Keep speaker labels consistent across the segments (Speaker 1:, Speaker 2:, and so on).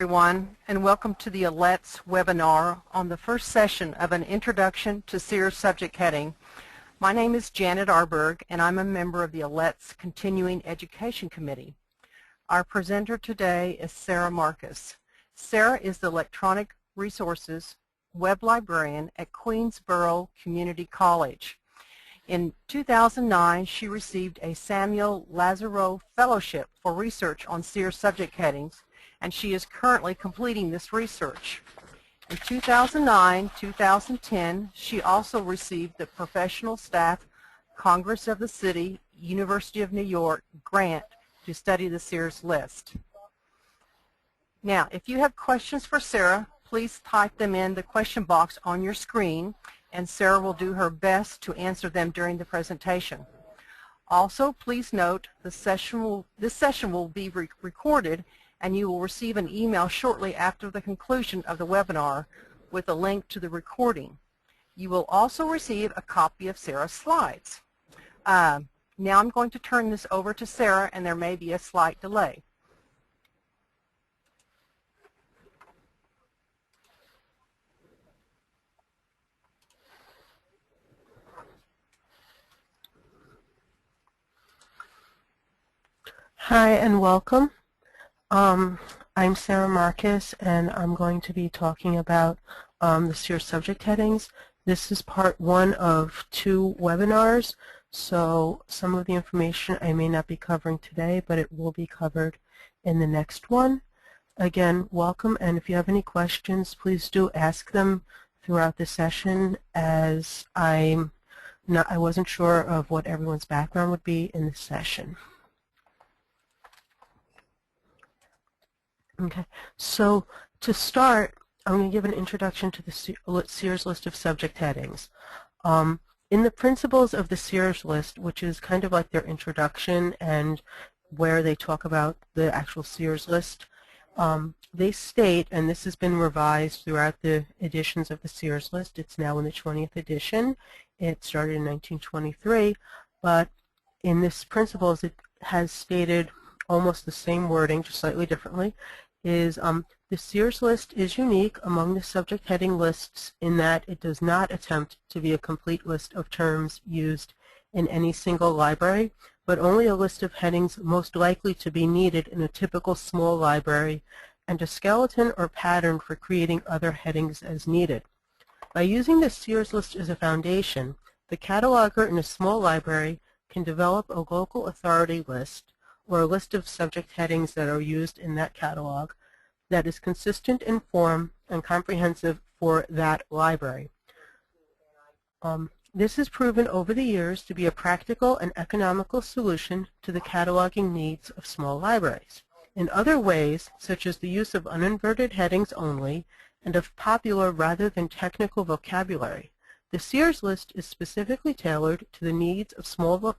Speaker 1: Everyone, and welcome to the ALCTS webinar on the first session of an Introduction to Sears Subject Heading. My name is Janet Arberg, and I'm a member of the ALCTS Continuing Education Committee. Our presenter today is Sarah Marcus. Sarah is the Electronic Resources Web Librarian at Queensborough Community College. In 2009, she received a Samuel Lazarow Fellowship for research on Sears Subject Headings, and she is currently completing this research. In 2009-2010, she also received the Professional Staff Congress of the City, University of New York grant to study the Sears list. Now, if you have questions for Sarah, please type them in the question box on your screen, and Sarah will do her best to answer them during the presentation. Also, please note this session will be recorded, and you will receive an email shortly after the conclusion of the webinar with a link to the recording. You will also receive a copy of Sarah's slides. Now I'm going to turn this over to Sarah, and there may be a slight delay.
Speaker 2: Hi and welcome. I'm Sarah Marcus, and I'm going to be talking about the Sears Subject Headings. This is part one of 2 webinars, so some of the information I may not be covering today, but it will be covered in the next one. Again, welcome, and if you have any questions, please do ask them throughout the session, as I wasn't sure of what everyone's background would be in this session. Okay, so to start, I'm going to give an introduction to the Sears list of subject headings. In the principles of the Sears list, which is kind of like their introduction and where they talk about the actual Sears list, they state, and this has been revised throughout the editions of the Sears list, it's now in the 20th edition, it started in 1923, but in this principles it has stated almost the same wording, just slightly differently, is the Sears list is unique among the subject heading lists in that it does not attempt to be a complete list of terms used in any single library, but only a list of headings most likely to be needed in a typical small library, and a skeleton or pattern for creating other headings as needed. By using the Sears list as a foundation, the cataloger in a small library can develop a local authority list, or a list of subject headings that are used in that catalog, that is consistent in form and comprehensive for that library. This has proven over the years to be a practical and economical solution to the cataloging needs of small libraries. In other ways, such as the use of uninverted headings only and of popular rather than technical vocabulary, the Sears list is specifically tailored to the needs of small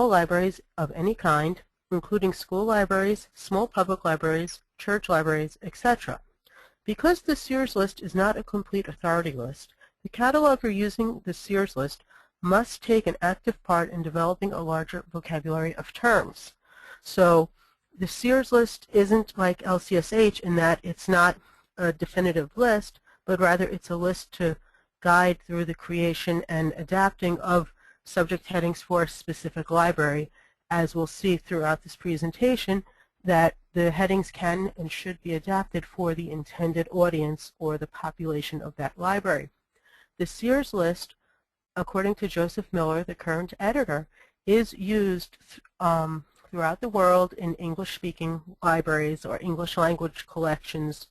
Speaker 2: libraries of any kind, including school libraries, small public libraries, church libraries, etc. Because the Sears list is not a complete authority list, the cataloger using the Sears list must take an active part in developing a larger vocabulary of terms. So the Sears list isn't like LCSH in that it's not a definitive list, but rather it's a list to guide through the creation and adapting of subject headings for a specific library, as we'll see throughout this presentation, that the headings can and should be adapted for the intended audience or the population of that library. The Sears list, according to Joseph Miller, the current editor, is used throughout the world in English-speaking libraries or English language collections,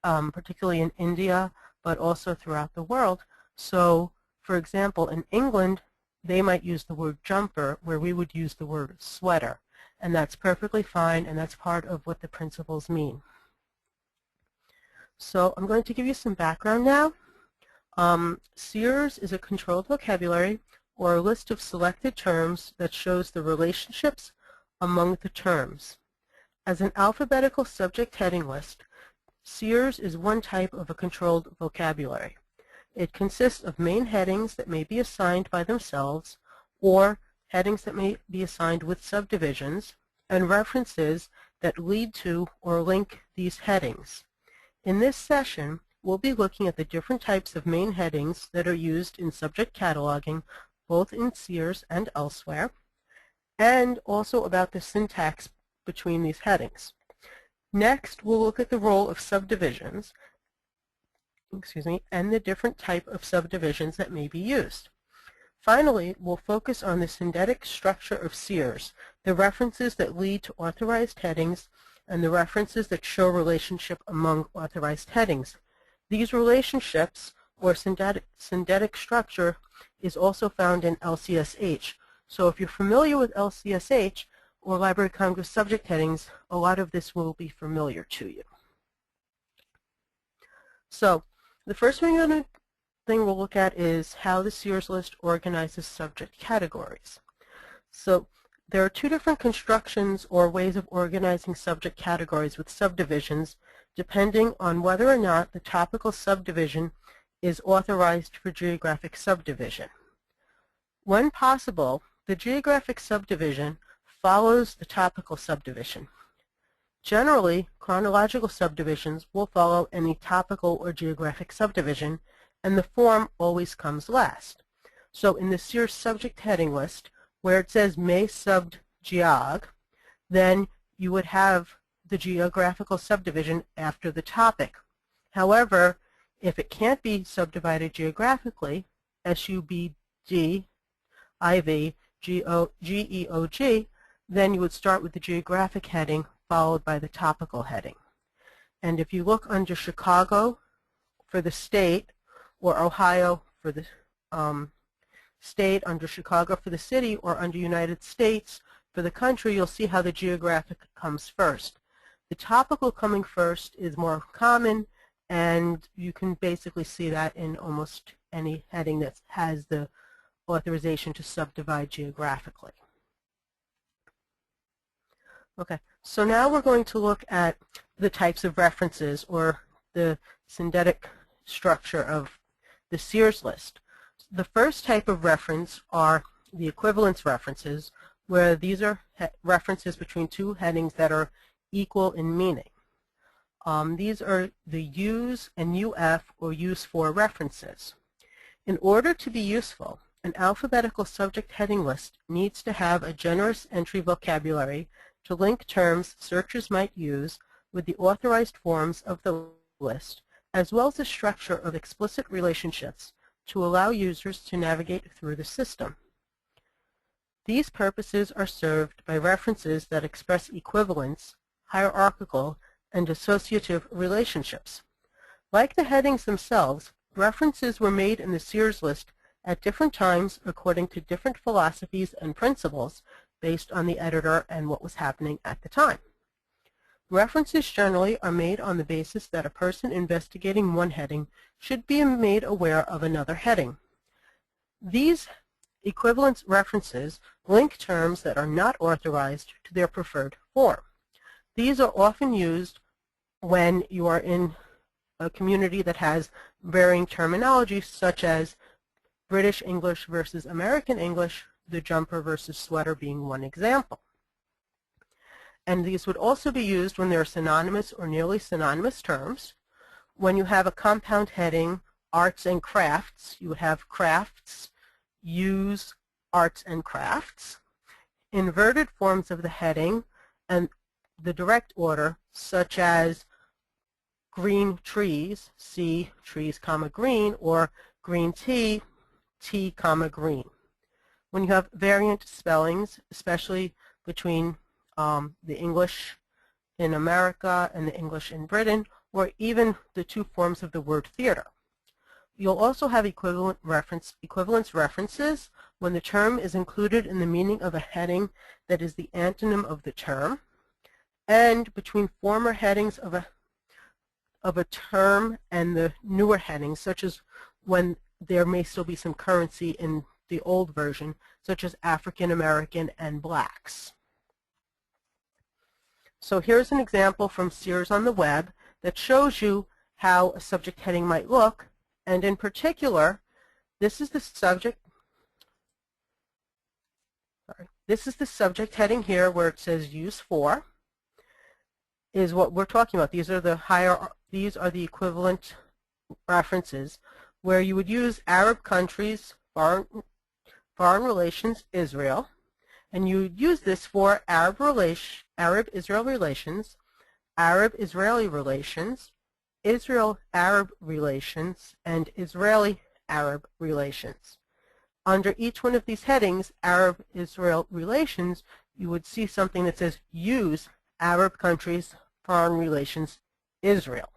Speaker 2: particularly in India, but also throughout the world. So, for example, in England, they might use the word jumper where we would use the word sweater. And that's perfectly fine, and that's part of what the principles mean. So I'm going to give you some background now. Sears is a controlled vocabulary, or a list of selected terms that shows the relationships among the terms. As an alphabetical subject heading list, Sears is one type of a controlled vocabulary. It consists of main headings that may be assigned by themselves, or headings that may be assigned with subdivisions, and references that lead to or link these headings. In this session, we'll be looking at the different types of main headings that are used in subject cataloging, both in Sears and elsewhere, and also about the syntax between these headings. Next, we'll look at the role of subdivisions, and the different type of subdivisions that may be used. Finally, we'll focus on the synthetic structure of Sears, the references that lead to authorized headings, and the references that show relationship among authorized headings. These relationships, or synthetic structure, is also found in LCSH. So if you're familiar with LCSH, or Library of Congress subject headings, a lot of this will be familiar to you. So the first thing we'll look at is how the Sears list organizes subject categories. So there are two different constructions or ways of organizing subject categories with subdivisions, depending on whether or not the topical subdivision is authorized for geographic subdivision. When possible, the geographic subdivision follows the topical subdivision. Generally, chronological subdivisions will follow any topical or geographic subdivision, and the form always comes last. So in the Sears subject heading list, where it says may sub geog, then you would have the geographical subdivision after the topic. However, if it can't be subdivided geographically, SUBD, IV, GEOG, then you would start with the geographic heading followed by the topical heading. And if you look under Chicago for the state, or Ohio for the state, under Chicago for the city, or under United States for the country, you'll see how the geographic comes first. The topical coming first is more common, and you can basically see that in almost any heading that has the authorization to subdivide geographically. Okay, so now we're going to look at the types of references, or the synthetic structure of the Sears list. The first type of reference are the equivalence references, where these are references between two headings that are equal in meaning. These are the use and UF, or use for references. In order to be useful, an alphabetical subject heading list needs to have a generous entry vocabulary to link terms searchers might use with the authorized forms of the list, as well as a structure of explicit relationships to allow users to navigate through the system. These purposes are served by references that express equivalence, hierarchical, and associative relationships. Like the headings themselves, references were made in the Sears list at different times according to different philosophies and principles based on the editor and what was happening at the time. References generally are made on the basis that a person investigating one heading should be made aware of another heading. These equivalence references link terms that are not authorized to their preferred form. These are often used when you are in a community that has varying terminology, such as British English versus American English, the jumper versus sweater being one example. And these would also be used when there are synonymous or nearly synonymous terms. When you have a compound heading, arts and crafts, you would have crafts, use, arts and crafts. Inverted forms of the heading and the direct order, such as green trees, C, trees, comma, green, or green tea, T, comma, green. When you have variant spellings, especially between the English in America and the English in Britain, or even the two forms of the word theater. You'll also have equivalence references when the term is included in the meaning of a heading that is the antonym of the term, and between former headings of a term and the newer headings, such as when there may still be some currency in the old version, such as African American and blacks. So here's an example from Sears on the web that shows you how a subject heading might look, and in particular, this is the subject heading here where it says use for. is what we're talking about. These are the equivalent references where you would use Arab countries, foreign relations, Israel, and you would use this for Arab-Israel relations, Arab-Israeli relations, Israel-Arab relations, and Israeli-Arab relations. Under each one of these headings, Arab-Israel relations, you would see something that says use Arab countries, foreign relations, Israel.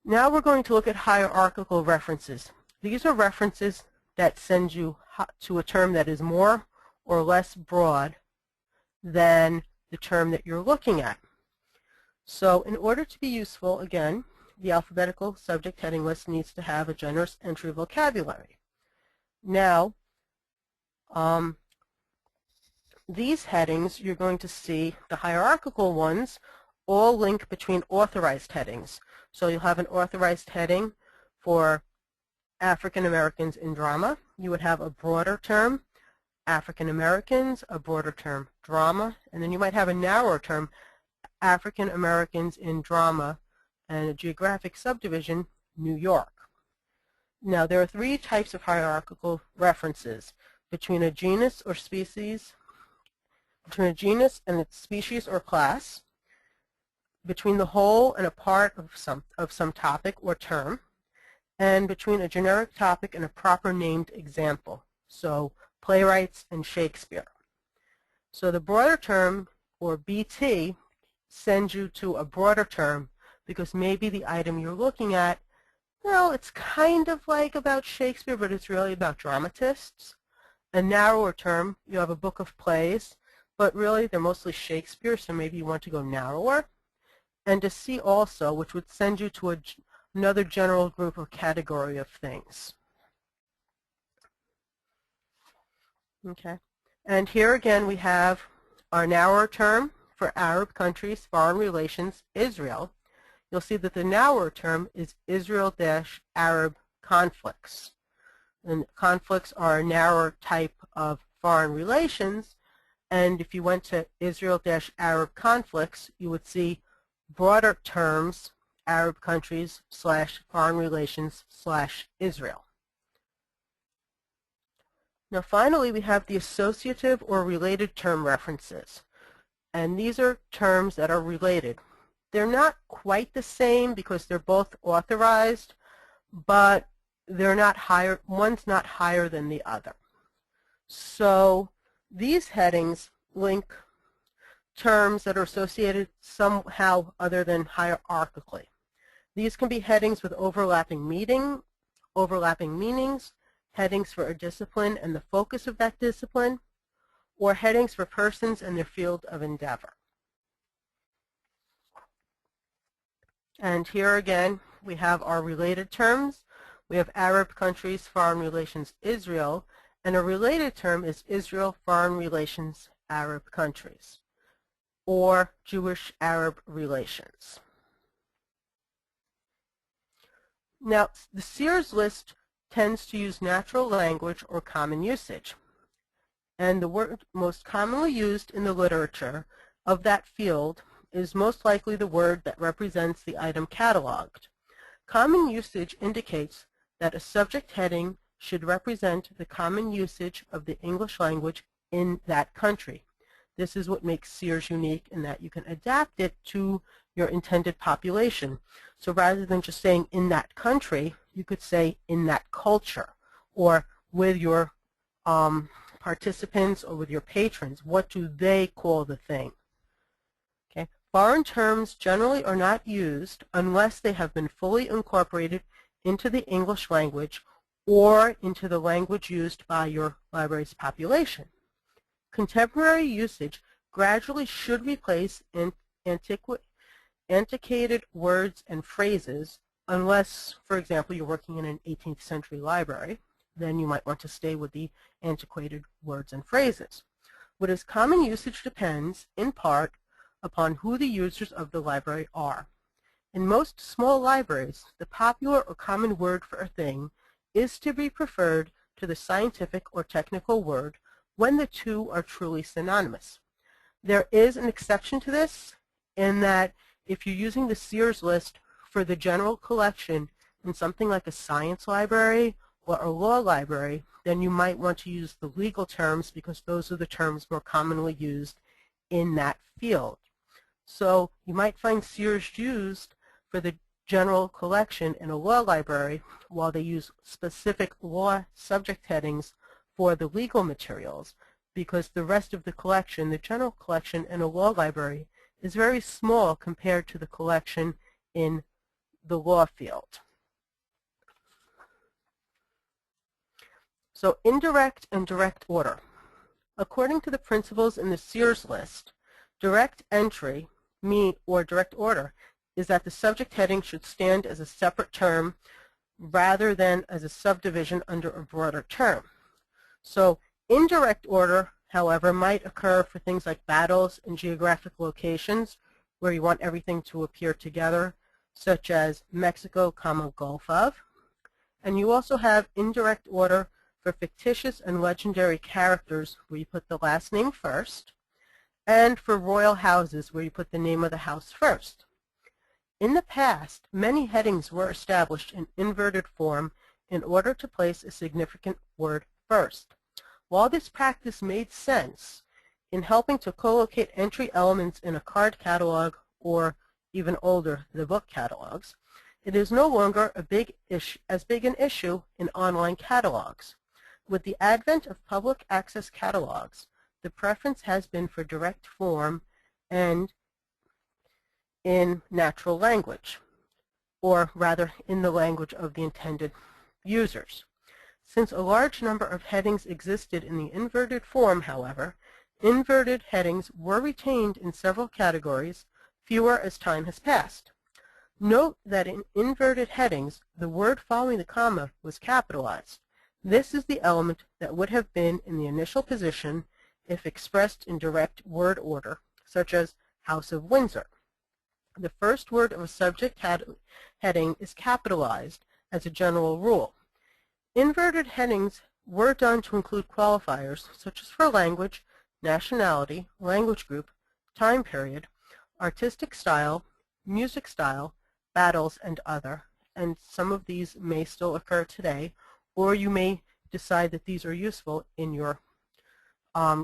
Speaker 2: Now we're going to look at hierarchical references. These are references that send you to a term that is more or less broad than the term that you're looking at. So in order to be useful, again, the alphabetical subject heading list needs to have a generous entry vocabulary. Now, these headings, you're going to see the hierarchical ones all link between authorized headings. So you'll have an authorized heading for African Americans in drama. You would have a broader term, African Americans, a broader term, drama, and then you might have a narrower term, African Americans in drama, and a geographic subdivision, New York. Now there are three types of hierarchical references: between a genus or species, between a genus and its species or class, between the whole and a part of some topic or term, and between a generic topic and a proper named example. So playwrights and Shakespeare. So the broader term, or BT, sends you to a broader term because maybe the item you're looking at, well, it's kind of like about Shakespeare, but it's really about dramatists. A narrower term, you have a book of plays, but really they're mostly Shakespeare, so maybe you want to go narrower. And to see also, which would send you to another general group or category of things. Okay, and here again we have our narrower term for Arab countries, foreign relations, Israel. You'll see that the narrower term is Israel-Arab conflicts. And conflicts are a narrower type of foreign relations, and if you went to Israel-Arab conflicts, you would see broader terms, Arab countries / foreign relations / Israel. Now finally we have the associative or related term references. And these are terms that are related. They're not quite the same because they're both authorized, but they're not higher, one's not higher than the other. So these headings link terms that are associated somehow other than hierarchically. These can be headings with overlapping meanings, headings for a discipline and the focus of that discipline, or headings for persons and their field of endeavor. And here again, we have our related terms. We have Arab countries, foreign relations, Israel, and a related term is Israel, foreign relations, Arab countries, or Jewish-Arab relations. Now, the Sears list tends to use natural language or common usage. And the word most commonly used in the literature of that field is most likely the word that represents the item cataloged. Common usage indicates that a subject heading should represent the common usage of the English language in that country. This is what makes Sears unique in that you can adapt it to your intended population. So rather than just saying in that country, you could say in that culture, or with your participants or with your patrons, what do they call the thing? Okay. Foreign terms generally are not used unless they have been fully incorporated into the English language or into the language used by your library's population. Contemporary usage gradually should replace antiquated words and phrases unless, for example, you're working in an 18th century library. Then you might want to stay with the antiquated words and phrases. What is common usage depends, in part, upon who the users of the library are. In most small libraries, the popular or common word for a thing is to be preferred to the scientific or technical word when the two are truly synonymous. There is an exception to this in that if you're using the Sears list for the general collection in something like a science library or a law library, then you might want to use the legal terms because those are the terms more commonly used in that field. So you might find Sears used for the general collection in a law library while they use specific law subject headings for the legal materials, because the rest of the collection, the general collection in a law library, is very small compared to the collection in the law field. So indirect and direct order. According to the principles in the Sears list, direct entry or direct order is that the subject heading should stand as a separate term rather than as a subdivision under a broader term. So indirect order, however, might occur for things like battles and geographic locations where you want everything to appear together, such as Mexico, Gulf of. And you also have indirect order for fictitious and legendary characters where you put the last name first, and for royal houses where you put the name of the house first. In the past, many headings were established in inverted form in order to place a significant word first. While this practice made sense in helping to co-locate entry elements in a card catalog or even older, the book catalogs, it is no longer as big an issue in online catalogs. With the advent of public access catalogs, the preference has been for direct form and in natural language, or rather in the language of the intended users. Since a large number of headings existed in the inverted form, however, inverted headings were retained in several categories, fewer as time has passed. Note that in inverted headings, the word following the comma was capitalized. This is the element that would have been in the initial position if expressed in direct word order, such as House of Windsor. The first word of a subject heading is capitalized as a general rule. Inverted headings were done to include qualifiers such as for language, nationality, language group, time period, artistic style, music style, battles, and other. And some of these may still occur today, or you may decide that these are useful in your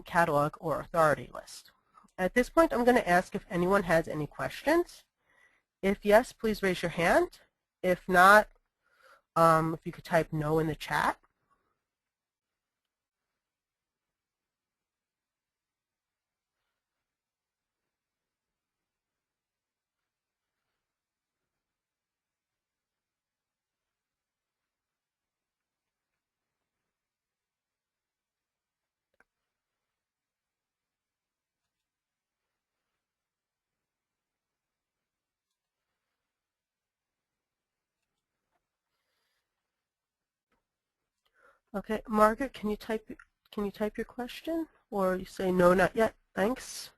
Speaker 2: catalog or authority list. At this point, I'm going to ask if anyone has any questions. If yes, please raise your hand. If not, if you could type no in the chat. Okay, Margaret, can you type your question, or you say no, not yet? Thanks.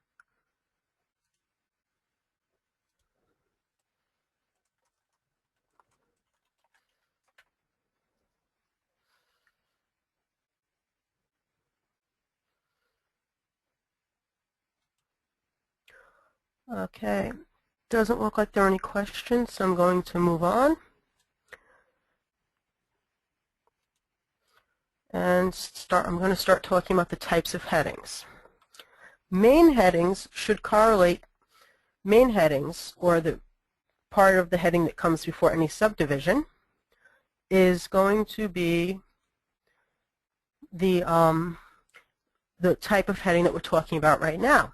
Speaker 2: Okay, doesn't look like there are any questions, so I'm going to move on and I'm going to start talking about the types of headings. Main headings should correlate. Main headings, or the part of the heading that comes before any subdivision, is going to be the type of heading that we're talking about right now.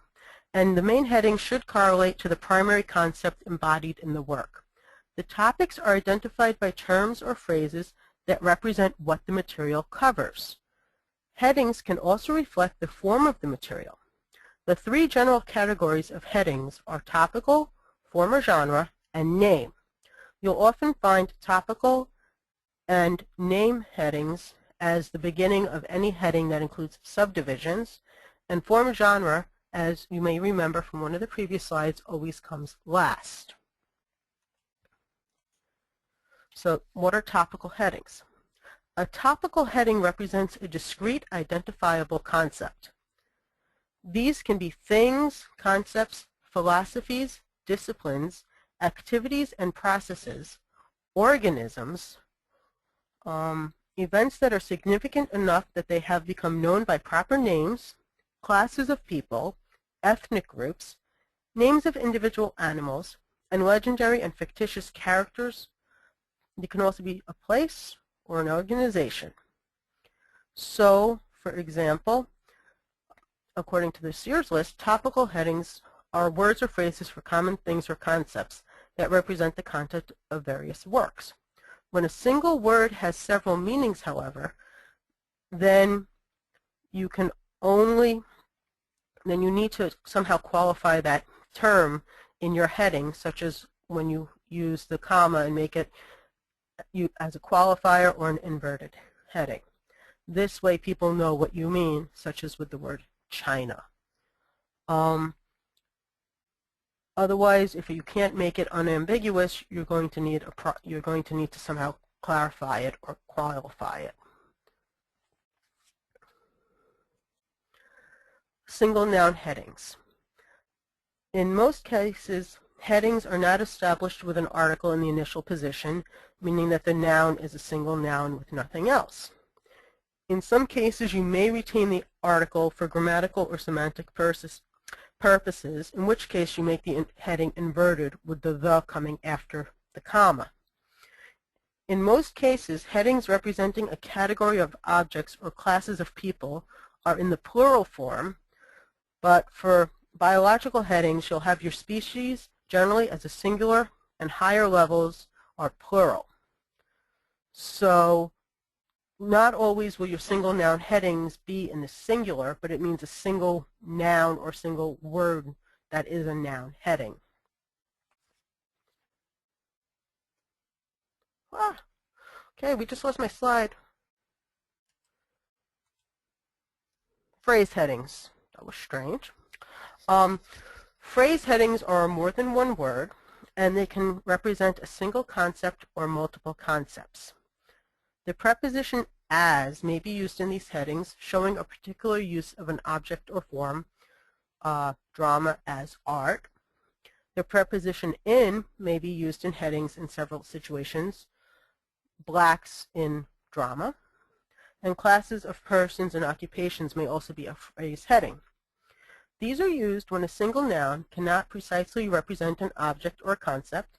Speaker 2: And the main heading should correlate to the primary concept embodied in the work. The topics are identified by terms or phrases that represent what the material covers. Headings can also reflect the form of the material. The three general categories of headings are topical, form or genre, and name. You'll often find topical and name headings as the beginning of any heading that includes subdivisions, and form genre, as you may remember from one of the previous slides, always comes last. So what are topical headings? A topical heading represents a discrete identifiable concept. These can be things, concepts, philosophies, disciplines, activities and processes, organisms, events that are significant enough that they have become known by proper names, classes of people, ethnic groups, names of individual animals, and legendary and fictitious characters. It can also be a place or an organization. So, for example, according to the Sears list, topical headings are words or phrases for common things or concepts that represent the content of various works. When a single word has several meanings, however, then you need to somehow qualify that term in your heading, such as when you use the comma and make it as a qualifier or an inverted heading. This way people know what you mean, such as with the word China. Otherwise, if you can't make it unambiguous, you're going to need to somehow clarify it or qualify it. Single noun headings. In most cases, headings are not established with an article in the initial position, meaning that the noun is a single noun with nothing else. In some cases, you may retain the article for grammatical or semantic purposes, in which case you make the heading inverted with the coming after the comma. In most cases, headings representing a category of objects or classes of people are in the plural form, but for biological headings, you'll have your species generally as a singular, and higher levels are plural. So not always will your single noun headings be in the singular, but it means a single noun or single word that is a noun heading. Okay, we just lost my slide. Phrase headings. That was strange. Phrase headings are more than one word, and they can represent a single concept or multiple concepts. The preposition as may be used in these headings, showing a particular use of an object or form, drama as art. The preposition in may be used in headings in several situations, blacks in drama, and classes of persons and occupations may also be a phrase heading. These are used when a single noun cannot precisely represent an object or concept.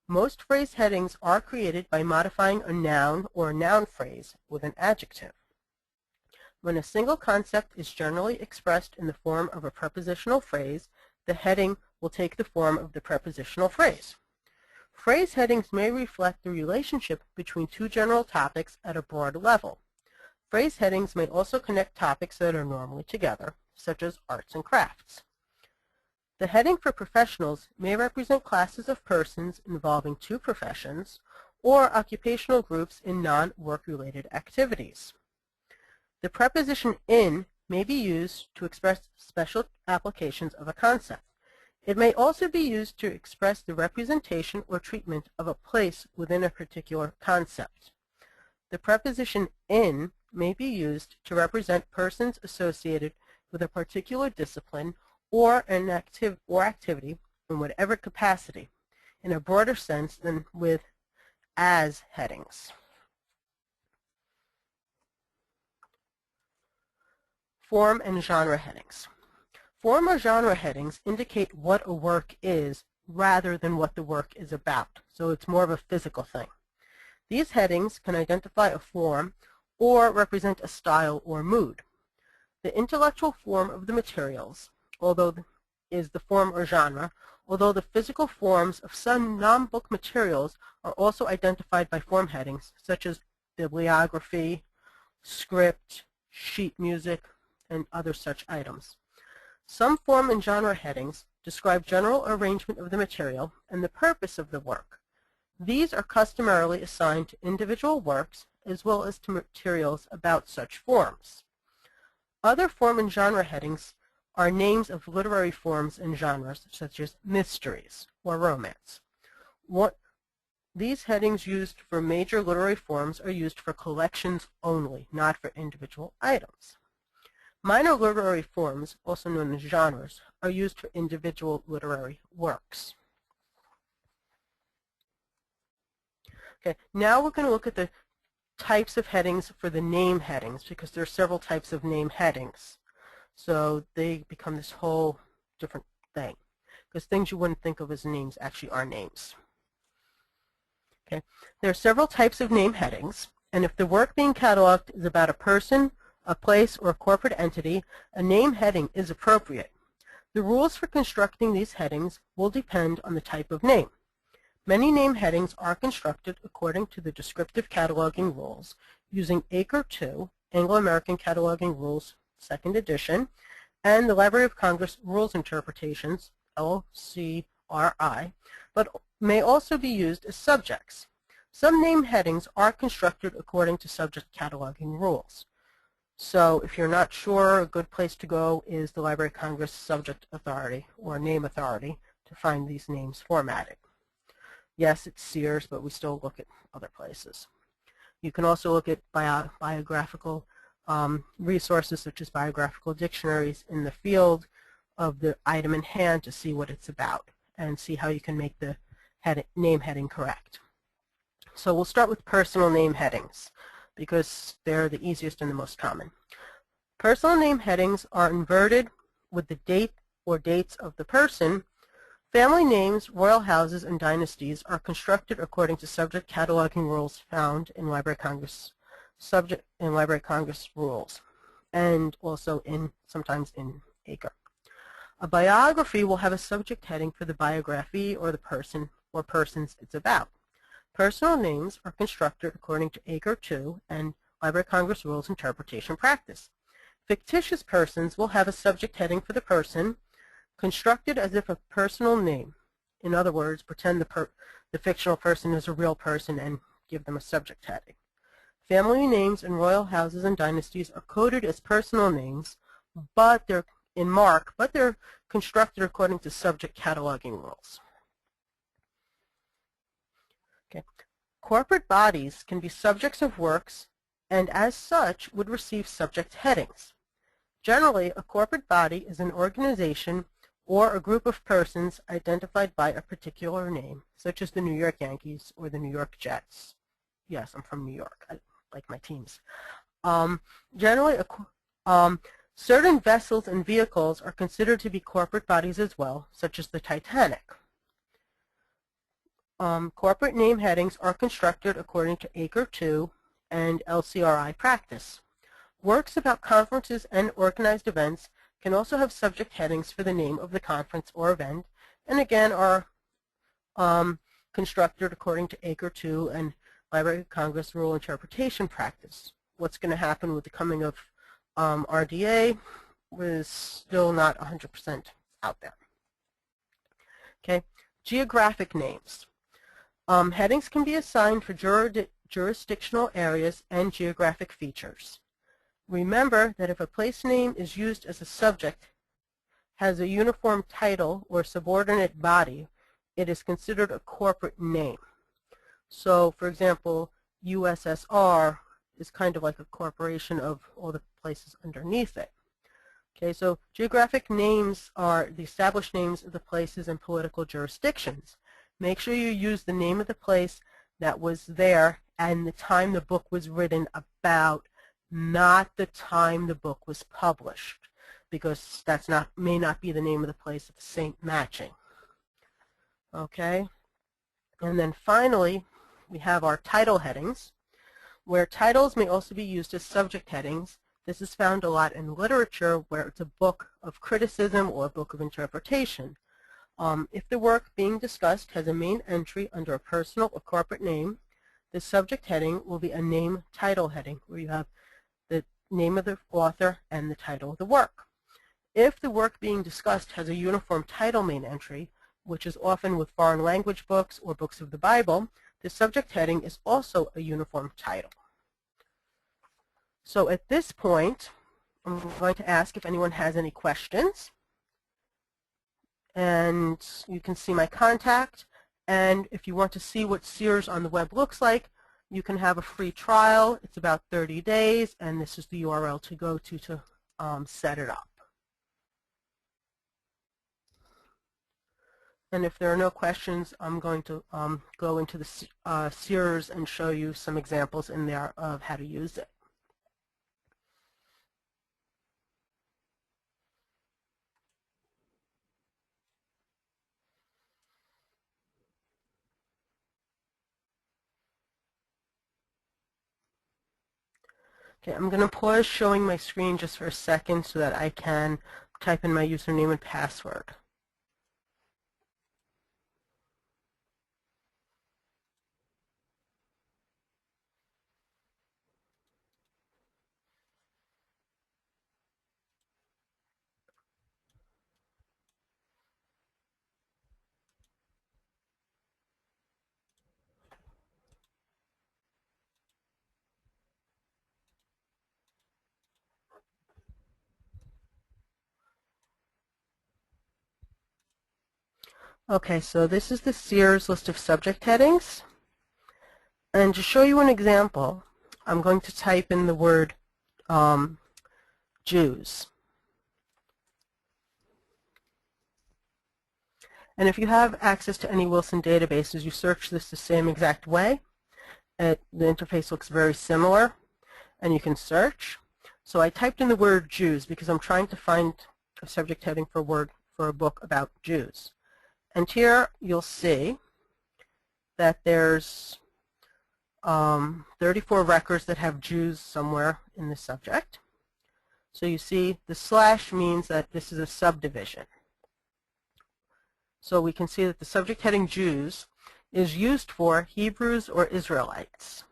Speaker 2: Most phrase headings are created by modifying a noun or a noun phrase with an adjective. When a single concept is generally expressed in the form of a prepositional phrase, the heading will take the form of the prepositional phrase. Phrase headings may reflect the relationship between two general topics at a broad level. Phrase headings may also connect topics that are normally together, such as arts and crafts. The heading for professionals may represent classes of persons involving two professions or occupational groups in non-work-related activities. The preposition in may be used to express special applications of a concept. It may also be used to express the representation or treatment of a place within a particular concept. The preposition in may be used to represent persons associated with a particular discipline or an activity in whatever capacity, in a broader sense than with as headings. Form and genre headings. Form or genre headings indicate what a work is rather than what the work is about, so it's more of a physical thing. These headings can identify a form or represent a style or mood. The intellectual form of the materials, is the form or genre, although the physical forms of some non-book materials are also identified by form headings, such as bibliography, script, sheet music, and other such items. Some form and genre headings describe general arrangement of the material and the purpose of the work. These are customarily assigned to individual works as well as to materials about such forms. Other form and genre headings are names of literary forms and genres, such as mysteries or romance. These headings used for major literary forms are used for collections only, not for individual items. Minor literary forms, also known as genres, are used for individual literary works. Okay, now we're going to look at the types of headings for the name headings, because there are several types of name headings. So they become this whole different thing, because things you wouldn't think of as names actually are names. Okay, there are several types of name headings, and if the work being cataloged is about a person, a place, or a corporate entity, a name heading is appropriate. The rules for constructing these headings will depend on the type of name. Many name headings are constructed according to the descriptive cataloging rules using ACRE 2, Anglo-American Cataloging Rules, 2nd edition, and the Library of Congress Rules Interpretations, LCRI, but may also be used as subjects. Some name headings are constructed according to subject cataloging rules. So if you're not sure, a good place to go is the Library of Congress Subject Authority or Name Authority to find these names formatted. Yes, it's Sears, but we still look at other places. You can also look at biographical resources such as biographical dictionaries in the field of the item in hand to see what it's about and see how you can make the name heading correct. So we'll start with personal name headings, because they're the easiest and the most common. Personal name headings are inverted with the date or dates of the person. Family names, royal houses, and dynasties are constructed according to subject cataloging rules found in Library of Congress rules, and also sometimes in ACRE. A biography will have a subject heading for the biography or the person or persons it's about. Personal names are constructed according to ACRE 2 and Library of Congress Rules Interpretation Practice. Fictitious persons will have a subject heading for the person, constructed as if a personal name. In other words, pretend the fictional person is a real person and give them a subject heading. Family names and royal houses and dynasties are coded as personal names, but they're constructed according to subject cataloging rules. Okay. Corporate bodies can be subjects of works and as such would receive subject headings. Generally, a corporate body is an organization or a group of persons identified by a particular name, such as the New York Yankees or the New York Jets. Yes, I'm from New York. I like my teams. Generally, certain vessels and vehicles are considered to be corporate bodies as well, such as the Titanic. Corporate name headings are constructed according to ACRE 2 and LCRI practice. Works about conferences and organized events can also have subject headings for the name of the conference or event, and again are constructed according to ACRE 2 and Library of Congress Rule Interpretation Practice. What's going to happen with the coming of RDA was still not 100% out there. Okay, geographic names. Headings can be assigned for jurisdictional areas and geographic features. Remember that if a place name is used as a subject, has a uniform title or subordinate body, it is considered a corporate name. So, for example, USSR is kind of like a corporation of all the places underneath it. Okay, so geographic names are the established names of the places and political jurisdictions. Make sure you use the name of the place that was there and the time the book was written about, not the time the book was published, because that's may not be the name of the place at the same matching. Okay, and then finally we have our title headings, where titles may also be used as subject headings. This is found a lot in literature where it's a book of criticism or a book of interpretation. If the work being discussed has a main entry under a personal or corporate name, the subject heading will be a name title heading, where you have the name of the author and the title of the work. If the work being discussed has a uniform title main entry, which is often with foreign language books or books of the Bible, the subject heading is also a uniform title. So at this point, I'm going to ask if anyone has any questions. And you can see my contact. And if you want to see what Sears on the web looks like, you can have a free trial. It's about 30 days, and this is the URL to go to set it up. And if there are no questions, I'm going to go into the Sears and show you some examples in there of how to use it. Okay, I'm going to pause showing my screen just for a second so that I can type in my username and password. Okay, so this is the Sears list of subject headings. And to show you an example, I'm going to type in the word Jews. And if you have access to any Wilson databases, you search this the same exact way. The interface looks very similar, and you can search. So I typed in the word Jews because I'm trying to find a subject heading for a book about Jews. And here you'll see that there's 34 records that have Jews somewhere in the subject. So you see the slash means that this is a subdivision. So we can see that the subject heading Jews is used for Hebrews or Israelites.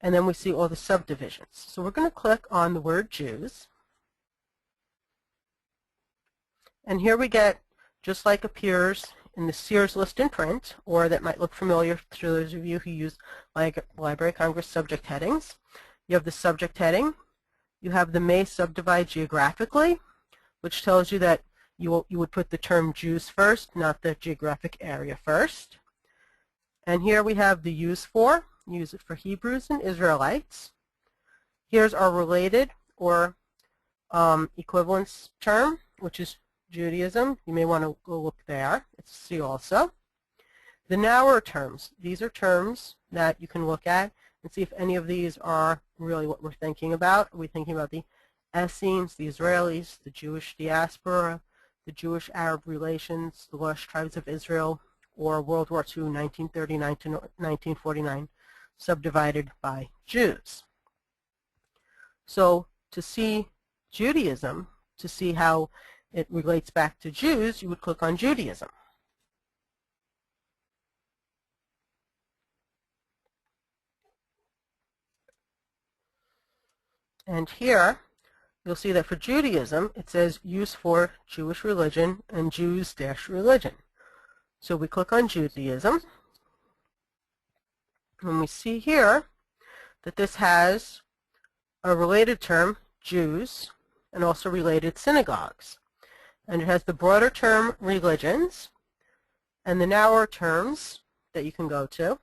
Speaker 2: And then we see all the subdivisions. So we're going to click on the word Jews. And here we get, just like appears in the Sears list in print, or that might look familiar to those of you who use Library of Congress subject headings. You have the subject heading. You have the may subdivide geographically, which tells you that you would put the term Jews first, not the geographic area first. And here we have the use for. Use it for Hebrews and Israelites. Here's our related or equivalence term, which is Judaism. You may want to go look there. It's see also. The nower terms. These are terms that you can look at and see if any of these are really what we're thinking about. Are we thinking about the Essenes, the Israelis, the Jewish diaspora, the Jewish-Arab relations, the lost tribes of Israel, or World War II, 1939 to 1949, subdivided by Jews? So to see Judaism, to see how it relates back to Jews, you would click on Judaism. And here, you'll see that for Judaism, it says use for Jewish religion and Jews-religion. So we click on Judaism, and we see here that this has a related term, Jews, and also related synagogues. And it has the broader term, religions, and the narrower terms that you can go to,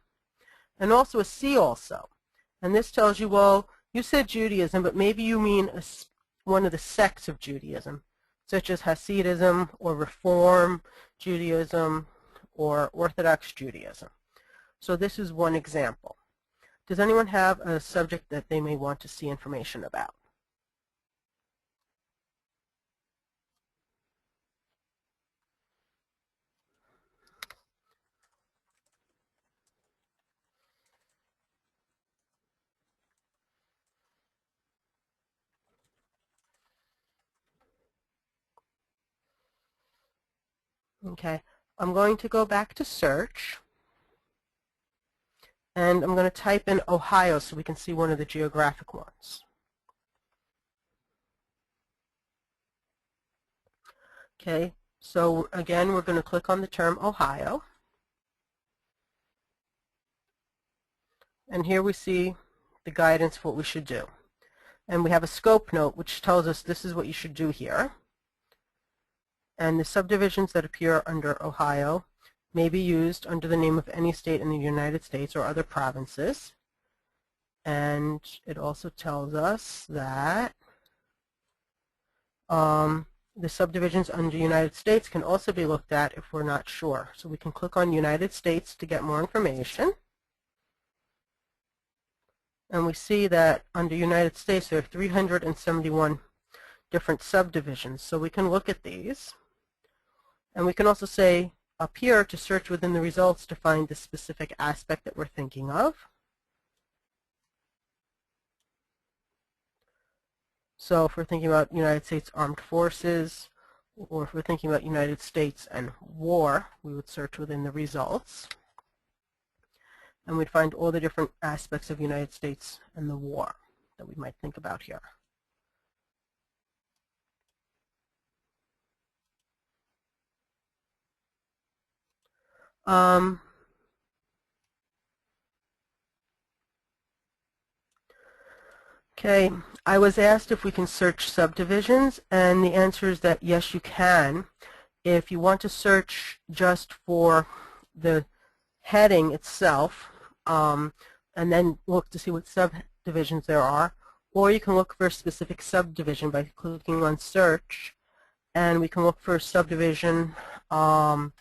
Speaker 2: and also a see also. And this tells you, well, you said Judaism, but maybe you mean one of the sects of Judaism, such as Hasidism or Reform Judaism or Orthodox Judaism. So this is one example. Does anyone have a subject that they may want to see information about? Okay, I'm going to go back to search, and I'm going to type in Ohio so we can see one of the geographic ones. Okay, so again, we're going to click on the term Ohio. And here we see the guidance for what we should do. And we have a scope note which tells us this is what you should do here. And the subdivisions that appear under Ohio may be used under the name of any state in the United States or other provinces. And it also tells us that The subdivisions under United States can also be looked at if we're not sure. So we can click on United States to get more information. And we see that under United States there are 371 different subdivisions. So we can look at these. And we can also say up here to search within the results to find the specific aspect that we're thinking of. So if we're thinking about United States Armed Forces, or if we're thinking about United States and war, we would search within the results. And we'd find all the different aspects of United States and the war that we might think about here. Okay, I was asked if we can search subdivisions, and the answer is that yes, you can. If you want to search just for the heading itself, and then look to see what subdivisions there are, or you can look for a specific subdivision by clicking on search, and we can look for subdivision drama.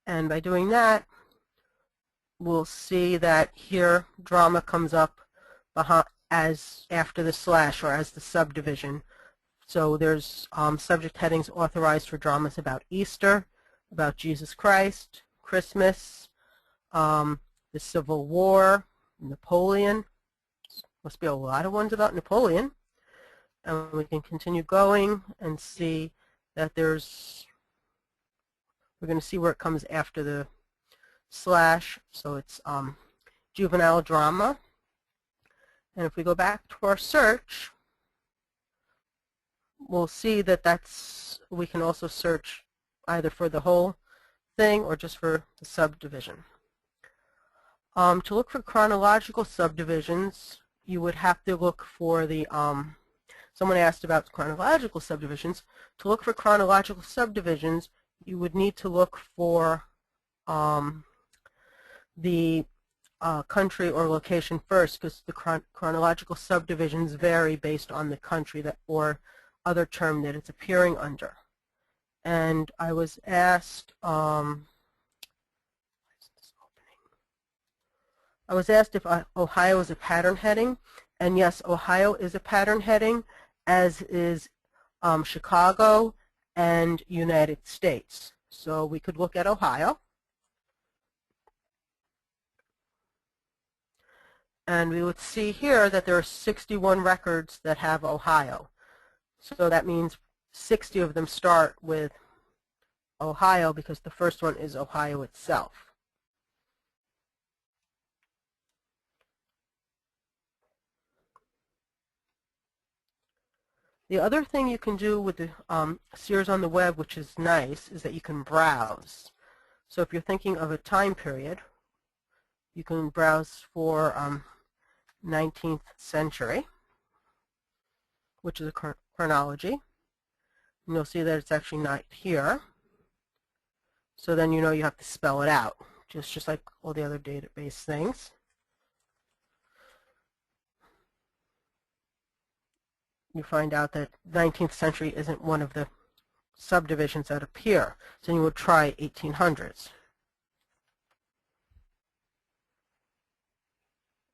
Speaker 2: And by doing that, we'll see that here drama comes up as after the slash or as the subdivision. So there's subject headings authorized for dramas about Easter, about Jesus Christ, Christmas, the Civil War, Napoleon. Must be a lot of ones about Napoleon. And we can continue going and see that we're going to see where it comes after the slash. So it's juvenile drama. And if we go back to our search, we'll see that we can also search either for the whole thing or just for the subdivision. To look for chronological subdivisions, you would have to look for the, someone asked about chronological subdivisions. To look for chronological subdivisions, you would need to look for the country or location first, because the chronological subdivisions vary based on the country or other term that it's appearing under. And I was asked, if Ohio is a pattern heading, and yes, Ohio is a pattern heading, as is Chicago and United States. So we could look at Ohio. And we would see here that there are 61 records that have Ohio. So that means 60 of them start with Ohio because the first one is Ohio itself. The other thing you can do with the Sears on the web, which is nice, is that you can browse. So if you're thinking of a time period, you can browse for 19th century, which is a chronology. And you'll see that it's actually not here. So then you know you have to spell it out, just like all the other database things. You find out that 19th century isn't one of the subdivisions that appear. So you would try 1800s.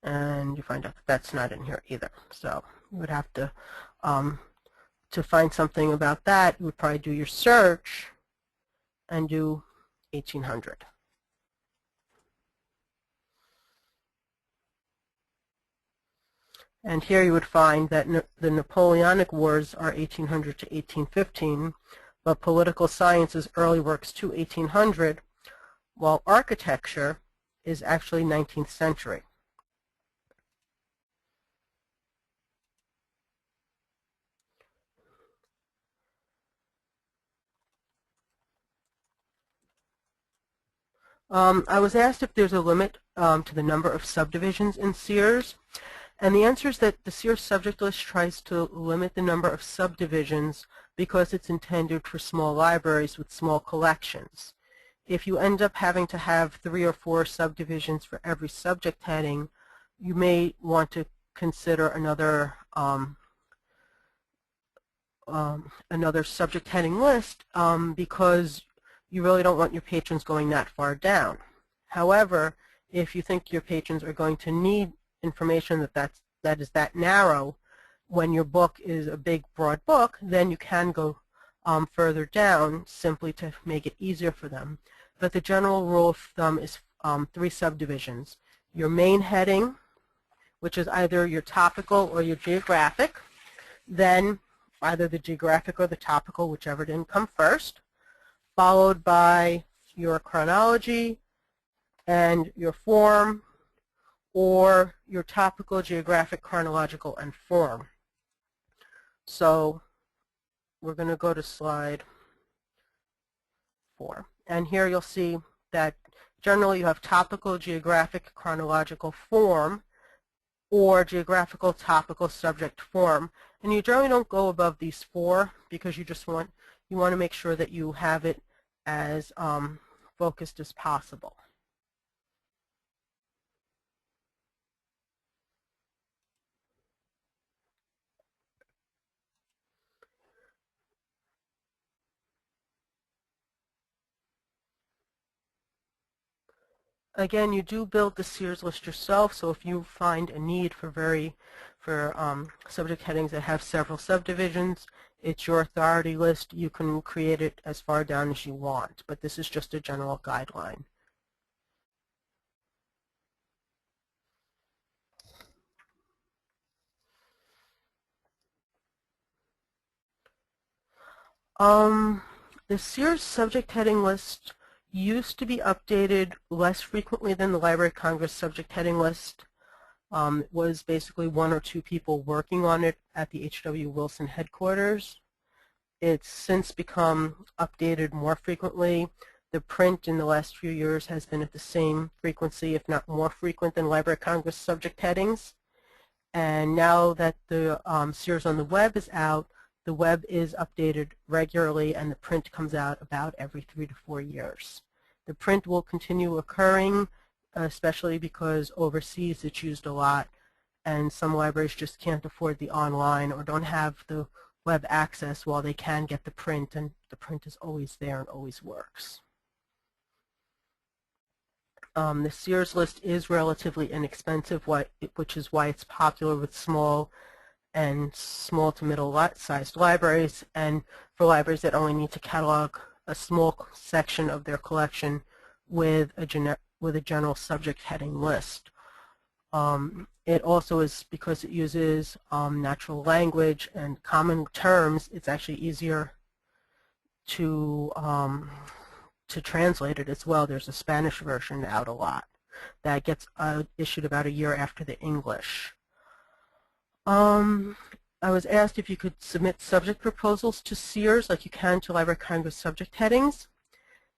Speaker 2: And you find out that that's not in here either. So you would have to find something about that, you would probably do your search and do 1800. And here you would find that the Napoleonic Wars are 1800 to 1815, but political science's early works to 1800, while architecture is actually 19th century. I was asked if there's a limit to the number of subdivisions in Sears, and the answer is that the Sears subject list tries to limit the number of subdivisions because it's intended for small libraries with small collections. If you end up having to have 3 or 4 subdivisions for every subject heading, you may want to consider another subject heading list because you really don't want your patrons going that far down. However, if you think your patrons are going to need information that is that narrow when your book is a big, broad book, then you can go further down simply to make it easier for them. But the general rule of thumb is 3 subdivisions. Your main heading, which is either your topical or your geographic, then either the geographic or the topical, whichever didn't come first, followed by your chronology and your form, or your topical, geographic, chronological, and form. So we're going to go to slide 4. And here you'll see that generally you have topical, geographic, chronological, form, or geographical, topical, subject, form. And you generally don't go above these 4 because you want to make sure that you have it as focused as possible. Again, you do build the Sears list yourself, so if you find a need for subject headings that have several subdivisions, it's your authority list. You can create it as far down as you want, but this is just a general guideline. The Sears subject heading list used to be updated less frequently than the Library of Congress subject heading list. It was basically 1 or 2 people working on it at the H.W. Wilson headquarters. It's since become updated more frequently. The print in the last few years has been at the same frequency, if not more frequent, than Library of Congress subject headings. And now that the Sears on the web is out, the web is updated regularly, and the print comes out about every 3 to 4 years. The print will continue occurring, especially because overseas it's used a lot, and some libraries just can't afford the online or don't have the web access while they can get the print, and the print is always there and always works. The Sears list is relatively inexpensive, which is why it's popular with small to middle-sized libraries, and for libraries that only need to catalog a small section of their collection with a general subject heading list. It also is, because it uses natural language and common terms, it's actually easier to translate it as well. There's a Spanish version out a lot that gets issued about a year after the English. I was asked if you could submit subject proposals to Sears like you can to Library of Congress subject headings.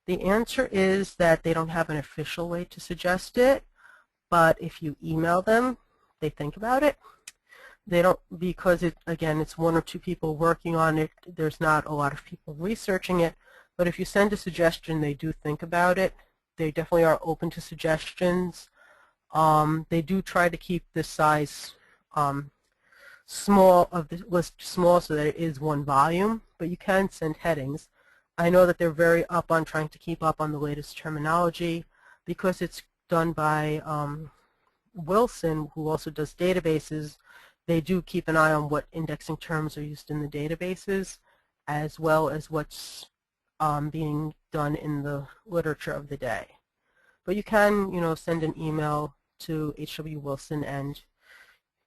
Speaker 2: The answer is that they don't have an official way to suggest it, but if you email them, they think about it. They don't, because again, it's 1 or 2 people working on it. There's not a lot of people researching it, but if you send a suggestion, they do think about it. They definitely are open to suggestions. They do try to keep the size small of the list small so that it is 1 volume, but you can send headings. I know that they're very up on trying to keep up on the latest terminology. Because it's done by Wilson, who also does databases. They do keep an eye on what indexing terms are used in the databases, as well as what's being done in the literature of the day. But you can, send an email to H.W. Wilson, and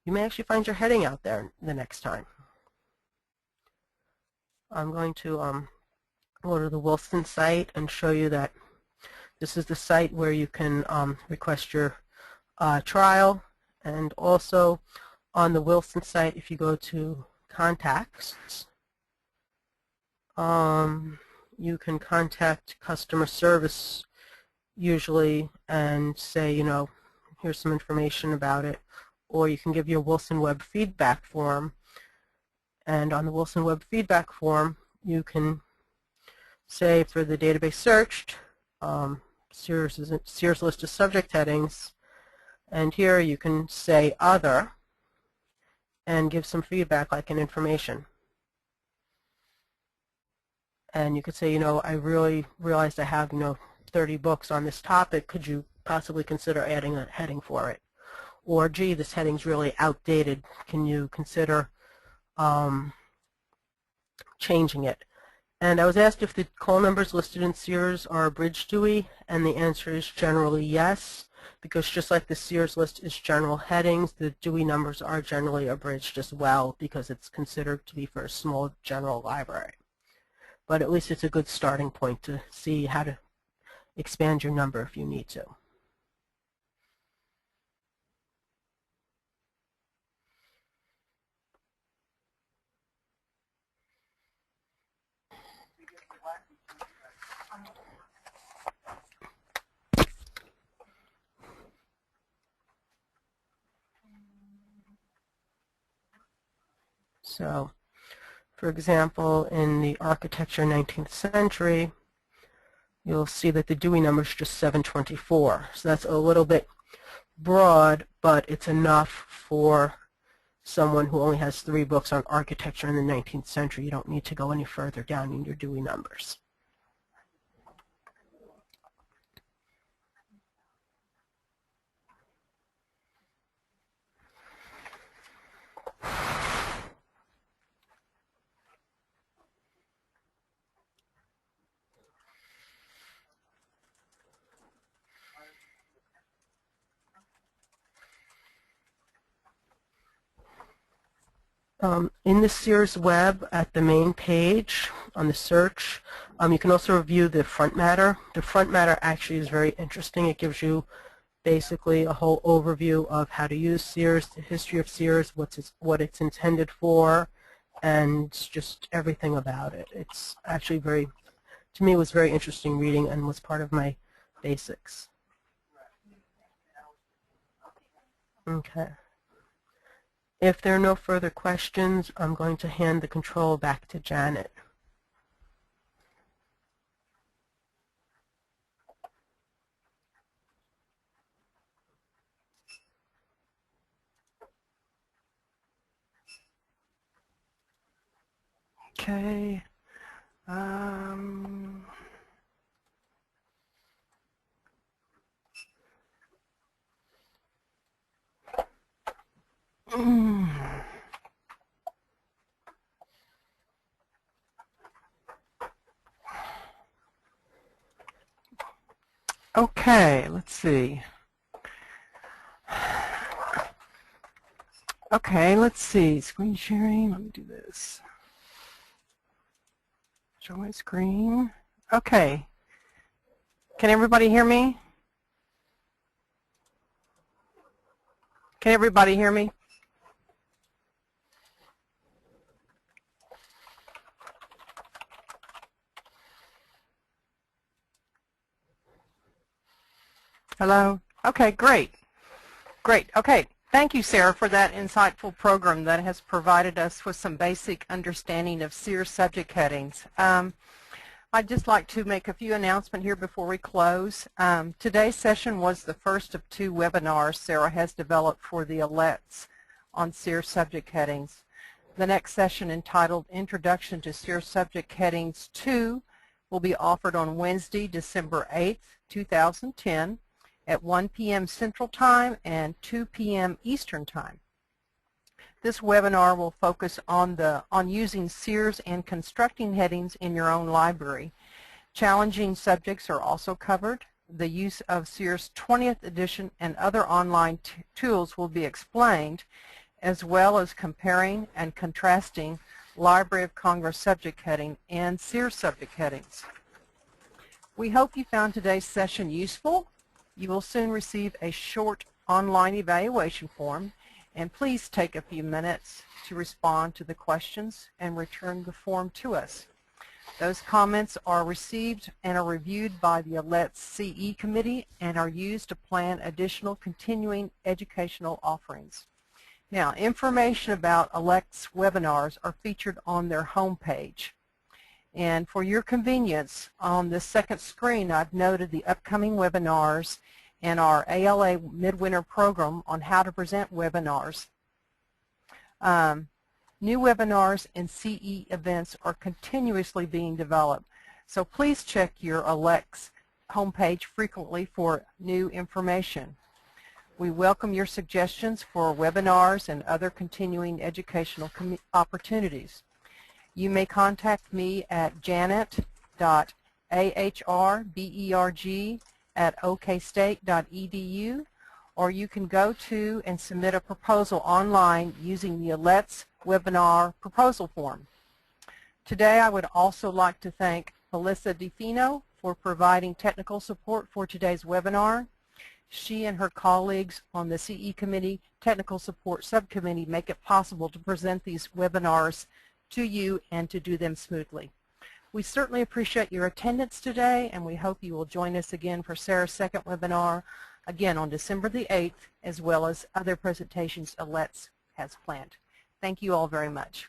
Speaker 2: you may actually find your heading out there the next time. I'm going to go to the Wilson site and show you that this is the site where you can request your trial. And also on the Wilson site, if you go to contacts, you can contact customer service usually and say, here's some information about it. Or you can give your Wilson Web feedback form. And on the Wilson Web feedback form, you can say for the database searched, Sears list of subject headings. And here you can say other. and give some feedback like an information. And you could say, I really realized I have, 30 books on this topic. Could you possibly consider adding a heading for it? Or, gee, this heading's really outdated. Can you consider changing it? And I was asked if the call numbers listed in Sears are abridged Dewey, and the answer is generally yes, because just like the Sears list is general headings, the Dewey numbers are generally abridged as well, because it's considered to be for a small general library. But at least it's a good starting point to see how to expand your number if you need to. So, for example, in the architecture 19th century, you'll see that the Dewey number is just 724. So that's a little bit broad, but it's enough for someone who only has 3 books on architecture in the 19th century. You don't need to go any further down in your Dewey numbers. In the Sears web at the main page on the search, you can also review the front matter. The front matter actually is very interesting. It gives you basically a whole overview of how to use Sears, the history of Sears, what it's intended for, and just everything about it. It's actually to me, it was very interesting reading and was part of my basics. Okay. If there are no further questions, I'm going to hand the control back to Janet.
Speaker 1: Okay. Okay, let's see. Okay, let's see. Screen sharing. Let me do this. Show my screen. Okay. Can everybody hear me? Can everybody hear me? Hello? Okay, great. Great. Okay. Thank you, Sarah, for that insightful program that has provided us with some basic understanding of Sears subject headings. I'd just like to make a few announcements here before we close. Today's session was the first of 2 webinars Sarah has developed for the ALCTS on Sears subject headings. The next session, entitled Introduction to Sears Subject Headings 2, will be offered on Wednesday, December 8th, 2010 at 1 p.m. Central Time and 2 p.m. Eastern Time. This webinar will focus on using Sears and constructing headings in your own library. Challenging subjects are also covered. The use of Sears 20th edition and other online tools will be explained, as well as comparing and contrasting Library of Congress subject heading and Sears subject headings. We hope you found today's session useful. You will soon receive a short online evaluation form, and please take a few minutes to respond to the questions and return the form to us. Those comments are received and are reviewed by the ALCTS CE Committee and are used to plan additional continuing educational offerings. Now, information about ALCTS webinars are featured on their homepage. And for your convenience, on the second screen, I've noted the upcoming webinars and our ALA Midwinter program on how to present webinars. New webinars and CE events are continuously being developed, so please check your ALCTS homepage frequently for new information. We welcome your suggestions for webinars and other continuing educational opportunities. You may contact me at janet.ahrberg@okstate.edu, or you can go to and submit a proposal online using the ALCTS webinar proposal form. Today I would also like to thank Melissa DeFino for providing technical support for today's webinar. She and her colleagues on the CE Committee Technical Support Subcommittee make it possible to present these webinars to you and to do them smoothly. We certainly appreciate your attendance today, and we hope you will join us again for Sarah's second webinar, again on December the 8th, as well as other presentations ALCTS has planned. Thank you all very much.